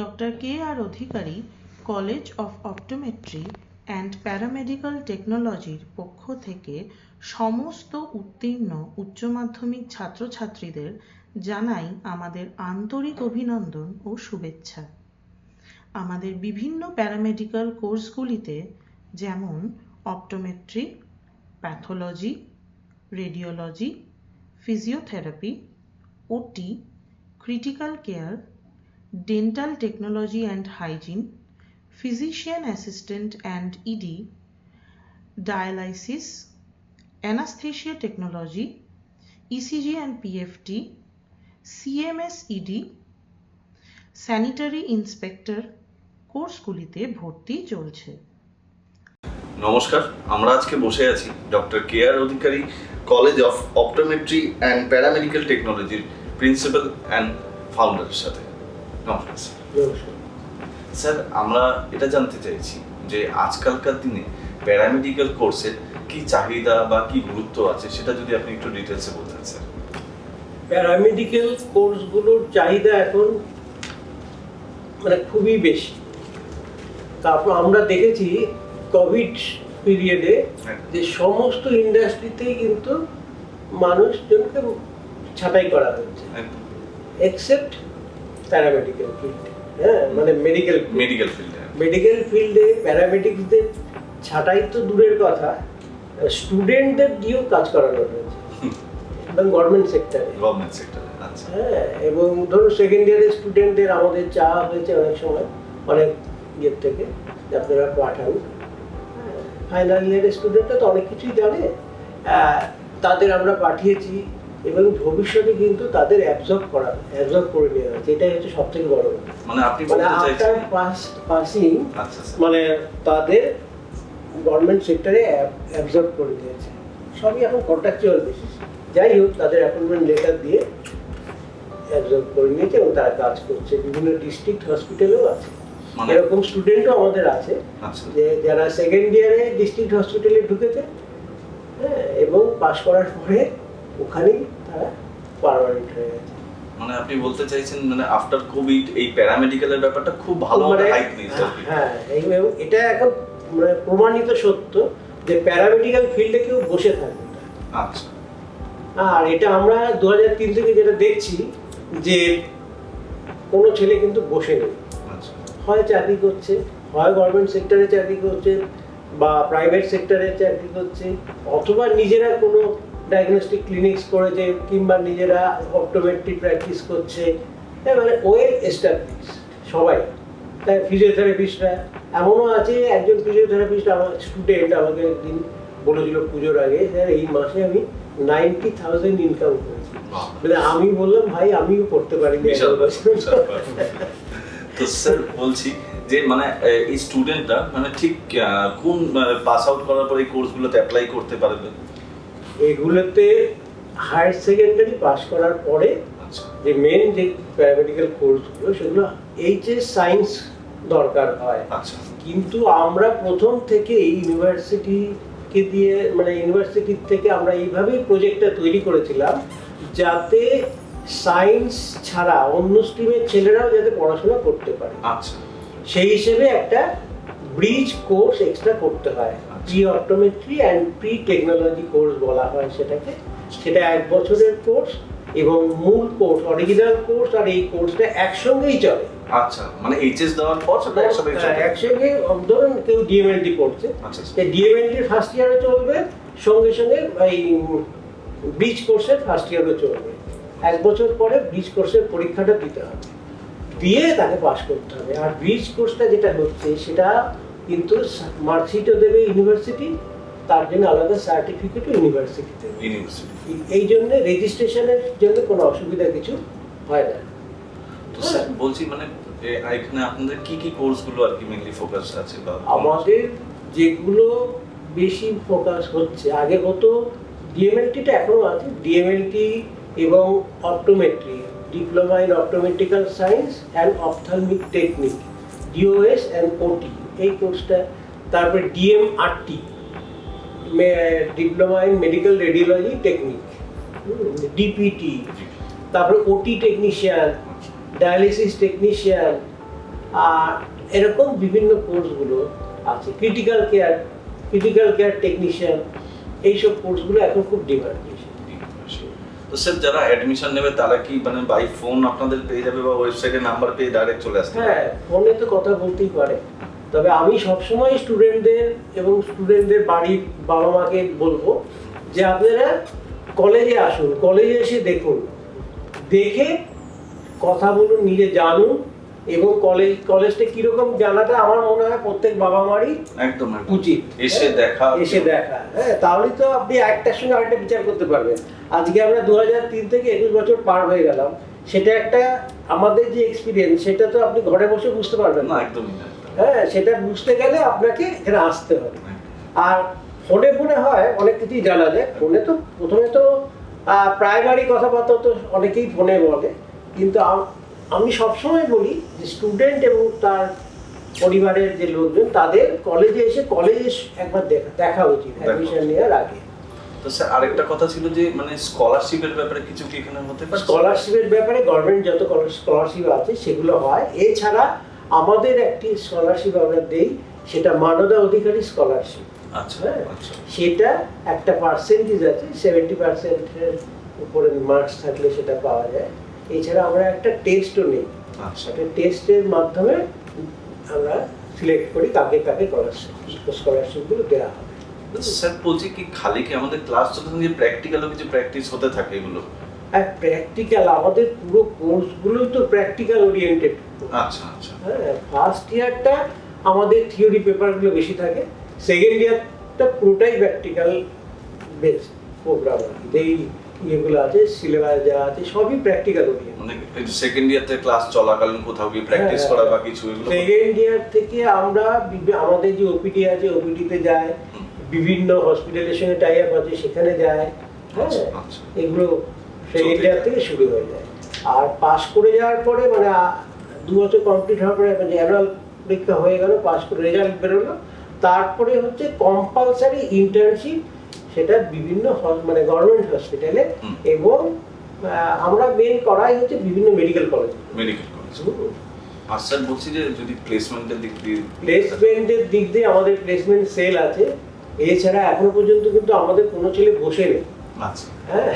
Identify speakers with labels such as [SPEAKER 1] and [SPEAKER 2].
[SPEAKER 1] Doctor K.R. Adhikari college of optometry and paramedical টেকনোলজির পক্ষ থেকে সমস্ত উত্তীর্ণ উচ্চ মাধ্যমিক ছাত্রছাত্রীদের জানাই আমাদের আন্তরিক অভিনন্দন ও শুভেচ্ছা। আমাদের বিভিন্ন প্যারামেডিক্যাল কোর্সগুলিতে যেমন অপটোমেট্রি, প্যাথোলজি, রেডিওলজি, ফিজিওথেরাপি, ওটি, critical care, dental technology and hygiene, physician assistant and ED, dialysis, anesthesia technology, ECG and PFT, CMS ED, sanitary inspector কোর্সগুলিতে ভর্তি চলছে।
[SPEAKER 2] নমস্কার, আমরা আজকে বসে আছি doctor K.R. Adhikari college of optometry and paramedical টেকনোলজির principal and ফাউন্ডারের সাথে। নমস্কার স্যার, আমরা এটা জানতে চাইছি যে আজকালকার দিনে প্যারামেডিক্যাল কোর্সের কি চাহিদা বা কি গুরুত্ব আছে, সেটা যদি আপনি একটু ডিটেলসে বলতেন স্যার।
[SPEAKER 3] প্যারামেডিক্যাল কোর্সগুলোর চাহিদা এখন খুবই বেশি। তারপর আমরা দেখেছি কোভিড পিরিয়ডে যে সমস্ত ইন্ডাস্ট্রিতেই কিন্তু মানুষজনকে ছাঁটাই করা হয়েছে, এক্সেপ্ট প্যারামেডিক্যাল ফিল্ড। মেডিকেল ফিল্ডে প্যারামেডিক্সদের ছাঁটাই তো দূরের কথা, স্টুডেন্টদের দিয়েও কাজ করানো হয়েছে এবং গভর্নমেন্ট সেক্টরে। এবং ধরুন সেকেন্ড ইয়ারের স্টুডেন্টদের আমাদের চাওয়া হয়েছে অনেক সময় অনেক ইয়ের থেকে যে আপনারা পাঠান। ফাইনাল ইয়ারের স্টুডেন্টরা তো অনেক কিছুই জানে, তাদের আমরা পাঠিয়েছি এবং ভবিষ্যতে কিন্তু তাদের অ্যাবজর্ব করে নেওয়া হয়েছে। এটাই হচ্ছে সবথেকে বড় আফটার পাসিং তাদের গভর্নমেন্ট সেক্টরে অ্যাবজর্ব করে নিয়েছে। সবই এখন কন্ট্রাকচুয়াল বেসিস। যাই হোক, তাদের অ্যাপয়েন্টমেন্ট লেটার দিয়ে অ্যাবজর্ব করে নিয়েছে এবং তারা কাজ করছে। বিভিন্ন ডিস্ট্রিক্ট হসপিটালেও আছে, এরকম স্টুডেন্টও আমাদের আছে যে যারা সেকেন্ড ইয়ারে ডিস্ট্রিক্ট হসপিটালে ঢুকেছে, এবং পাস করার পরে ওখানেই তারা পার্মানেন্ট হয়ে গেছে।
[SPEAKER 2] আপনি বলতে চাইছেন আফটার কোভিড এই প্যারামেডিক্যালের ব্যাপারটা খুব ভালো হাইপ নিয়েছে।
[SPEAKER 3] হ্যাঁ, এটা এখন প্রমাণিত সত্য যে প্যারামেডিক্যাল ফিল্ডে কেউ বসে থাকবে না।
[SPEAKER 2] আচ্ছা।
[SPEAKER 3] আর এটা আমরা 2003 থেকে যেটা দেখছি যে কোনো ছেলে কিন্তু বসে নেই, হয় চাকরি করছে, হয় গভর্নমেন্ট সেক্টরে চাকরি করছে বা প্রাইভেট সেক্টরে চাকরি করছে, অথবা নিজেরা কোনো ডায়াগনস্টিক ক্লিনিক্স করেছে কিংবা নিজেরা অপটোমেট্রি প্র্যাকটিস করছে। ওয়েল এস্টাবলিশ সবাই। তাই ফিজিওথেরাপিস্টরা এমনও আছে, একজন ফিজিওথেরাপিস্ট আমার স্টুডেন্ট আমাকে একদিন বলেছিল পুজোর আগে, স্যার এই মাসে আমি 90,000 ইনকাম করেছি। আমি বললাম ভাই আমিও করতে পারি।
[SPEAKER 2] তো স্যার বলছি যে এই স্টুডেন্টরা ঠিক কোন পাস আউট করার পর এই কোর্সগুলোতে অ্যাপ্লাই করতে পারবে?
[SPEAKER 3] এগুলোতে হায়ার সেকেন্ডারি পাস করার পরে যে মেন যে প্যারামেডিক্যাল কোর্সগুলো সেগুলো এইচএস সায়েন্স দরকার হয়। কিন্তু আমরা প্রথম থেকে ইউনিভার্সিটিকে দিয়ে ইউনিভার্সিটি থেকে আমরা এইভাবেই প্রজেক্টটা তৈরি করেছিলাম যাতে সায়েন্স ছাড়া অন্য স্ট্রিমের ছেলেরাও যাতে পড়াশোনা করতে পারে। সেই হিসেবে একটা ব্রিজ কোর্স এক্সট্রা করতে হয়, pre optometry and pre technology course বলা হয় সেটাকে। সেটা 1 বছরের কোর্স এবং মূল কোর্স, অরিজিনাল কোর্স আর এই কোর্সটা একসঙ্গেই চলে।
[SPEAKER 2] আচ্ছা, এইচএস দেওয়ার পর সেটা
[SPEAKER 3] একসঙ্গে। ধরুন কেউ ডিএমএলটি করছে, ডিএমএলটির ফার্স্ট ইয়ারে চলবে, সঙ্গে সঙ্গে এই ব্রিজ কোর্সের ফার্স্ট ইয়ারও চলবে। 1 বছর পরে ব্রিজ কোর্সের পরীক্ষাটা দিতে হবে, দিয়ে তাকে পাস করতে হবে। আর ব্রিজ কোর্সটা যেটা হচ্ছে সেটা কিন্তু মার্কশিটও দেবে ইউনিভার্সিটি, তার জন্য আলাদা সার্টিফিকেটও ইউনিভার্সিটি দেবে। এই জন্য রেজিস্ট্রেশনের জন্য কোনো অসুবিধা কিছু হয় না।
[SPEAKER 2] তো স্যার বলছি এখানে আপনাদের কি কি কোর্সগুলো আর কি মেইনলি ফোকাস আছে?
[SPEAKER 3] আমাদের যেগুলো বেশি ফোকাস হচ্ছে, আগে হতো ডিএমএলটিটা এখনো আছে, ডিএমএলটি এবং optometry, diploma in optometrical science and ophthalmic technique, DOS and OT, এই কোর্সটা। তারপরে DMRT, diploma in medical radiology technique, DPT, তারপরে ওটি টেকনিশিয়ান, ডায়ালিসিস টেকনিশিয়ান, আর এরকম বিভিন্ন কোর্সগুলো আছে, ক্রিটিক্যাল কেয়ার টেকনিশিয়ান, এইসব কোর্সগুলো এখন খুব ডিমান্ড বেশি।
[SPEAKER 2] তো স্যার যারা অ্যাডমিশন নেবে তারা কি মানে বাই ফোন আপনাদের পেয়ে যাবে বা ওয়েবসাইটে নাম্বার পেয়ে ডাইরেক্ট চলে আসবে?
[SPEAKER 3] হ্যাঁ, ফোনে তো কথা বলতেই পারে, তবে আমি সবসময় স্টুডেন্টদের এবং স্টুডেন্টদের বাড়ির বাবা মাকে বলবো যে আপনারা কলেজে আসুন, কলেজে এসে দেখুন, দেখে কথা বলুন, নিজে জানুন, এবং কলেজটা কিরকম জানাটা আমার মনে হয় প্রত্যেক বাবা মারই
[SPEAKER 2] একদম
[SPEAKER 3] উচিত।
[SPEAKER 2] এসে দেখা
[SPEAKER 3] হ্যাঁ, তাহলেই তো আপনি একটার সঙ্গে আরেকটা বিচার করতে পারবেন। আজকে আমরা 2003 থেকে 21 বছর পার হয়ে গেলাম, সেটা একটা আমাদের যে এক্সপিরিয়েন্স, সেটা তো আপনি ঘরে বসে বুঝতে পারবেন
[SPEAKER 2] না,
[SPEAKER 3] না।
[SPEAKER 2] একদমই না।
[SPEAKER 3] হ্যাঁ, সেটা বুঝতে গেলে আপনাকে এখানে আসতে হবে। আর ফোনে হয় অনেক কিছুই জানা যায়। ফোনে তো প্রথমে তো প্রাইমারি কথাবার্তা তো অনেকেই ফোনে বলে, কিন্তু আমি সবসময় বলি যে স্টুডেন্ট এবং তার পরিবারের যে লোকজন, তাদের কলেজে এসে একবার দেখা উচিত অ্যাডমিশন নেওয়ার আগে।
[SPEAKER 2] তো স্যার আরেকটা কথা ছিল যে মানে স্কলারশিপের ব্যাপারে কিছু কি এখানে হতে পারে?
[SPEAKER 3] স্কলারশিপের ব্যাপারে গভর্নমেন্ট যত স্কলারশিপ আছে সেগুলো হয়। এছাড়া আমাদের একটি স্কলারশিপ আমরা দেই, সেটা মানদা অধিকারী স্কলারশিপ।
[SPEAKER 2] আচ্ছা, আচ্ছা।
[SPEAKER 3] সেটা একটা পার্সেন্টেজ আছে, 70%-এর উপরে মার্কস থাকলে সেটা পাওয়া যায়। এছাড়া আমরা একটা টেস্টও নিই।
[SPEAKER 2] আচ্ছা।
[SPEAKER 3] একটা টেস্টের মাধ্যমে আমরা সিলেক্ট করি কাকে কাকে স্কলারশিপগুলো দেওয়া হবে।
[SPEAKER 2] স্যার বলছি কি খালি কি আমাদের ক্লাস চলতে থাকে, প্র্যাকটিক্যালও কিছু প্র্যাকটিস হতে থাকে এগুলো?
[SPEAKER 3] আর প্র্যাকটিক্যাল, আমাদের পুরো কোর্সগুলোই তো প্র্যাকটিক্যাল ওরিয়েন্টেড।
[SPEAKER 2] আচ্ছা, আচ্ছা।
[SPEAKER 3] হ্যাঁ, ফার্স্ট ইয়ারটা আমাদের থিওরি পেপারগুলো বেশি থাকে, সেকেন্ড ইয়ারটা পুরোটাই প্র্যাকটিক্যাল বেস প্রোগ্রাম। যেই ইয়েগুলো আছে, সিলেবাস যা আছে সবই প্র্যাকটিক্যাল ওরিয়েন্টেড।
[SPEAKER 2] মানে সেকেন্ড ইয়ারতে ক্লাস চলাকালীন কোথাও কি প্র্যাকটিস করা বা কিছু এগুলো?
[SPEAKER 3] সেকেন্ড ইয়ার থেকে আমরা আমাদের যে ওপিডি আছে, ওপিডিতে যায়, বিভিন্ন হসপিটালের সঙ্গে টাই আপ আছে, সেখানে যায়। হ্যাঁ, এগুলো সেকেন্ড ইয়ার থেকে শুরু হয়ে যায়। আর পাস করে যাওয়ার পরে মানে 2 বছর কমপ্লিট হওয়ার পরে মানে অ্যানুয়াল পরীক্ষা হয়ে গেল, পাস করে রেজাল্ট বেরোলো, তারপরে হচ্ছে কম্পালসারি ইন্টার্নশিপ, সেটা বিভিন্ন মানে গভর্নমেন্ট হসপিটালে, এবং আমরা মেন করাই হচ্ছে বিভিন্ন মেডিকেল কলেজ।
[SPEAKER 2] আর স্যার বলছি যে যদি প্লেসমেন্টের দিক
[SPEAKER 3] দিয়ে আমাদের প্লেসমেন্ট সেল আছে। এছাড়া এখনো পর্যন্ত কিন্তু আমাদের কোনো ছেলে বসে নেই।
[SPEAKER 2] আচ্ছা,
[SPEAKER 3] হ্যাঁ,